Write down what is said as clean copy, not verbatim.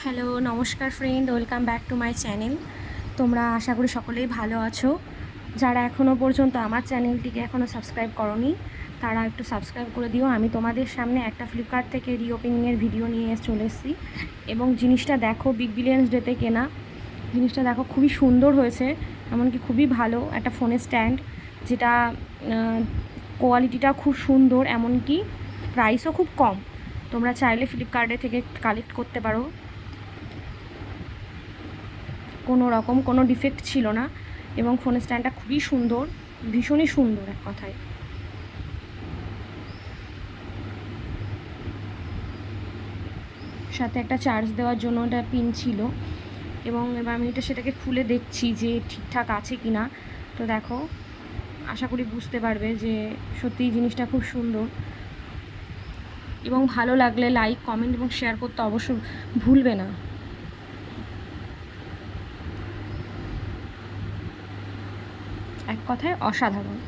Hello, নমস্কার friend, welcome back to my channel. তোমরা আশা করি সকলেই ভালো আছো। যারা এখনও পর্যন্ত আমার চ্যানেলটিকে এখনও সাবস্ক্রাইব করোনি তারা একটু সাবস্ক্রাইব করে দিও। আমি তোমাদের সামনে একটা ফ্লিপকার্ট থেকে রিওপেনিংয়ের ভিডিও নিয়ে চলে এসেছি এবং জিনিসটা দেখো, বিগ বিলিয়ন্স ডেতে কেনা জিনিসটা দেখো, খুবই সুন্দর হয়েছে, এমনকি খুবই ভালো একটা ফোনের স্ট্যান্ড, যেটা কোয়ালিটিটা খুব সুন্দর, এমনকি প্রাইসও খুব কম। তোমরা চাইলে ফ্লিপকার্টে থেকে কালেক্ট করতে পারো। কোনো রকম কোনো ডিফেক্ট ছিল না এবং ফোনের স্ট্যান্ডটা খুবই সুন্দর, ভীষণই সুন্দর এক কথায়। সাথে একটা চার্জ দেওয়ার জন্য একটা পিন ছিল এবং এবার আমি সেটাকে খুলে দেখছি যে ঠিকঠাক আছে কি না। তো দেখো, আশা করি বুঝতে পারবে যে সত্যিই জিনিসটা খুব সুন্দর। এবং ভালো লাগলে লাইক, কমেন্ট এবং শেয়ার করতে অবশ্যই ভুলবে না। এক কথায় অসাধারণ।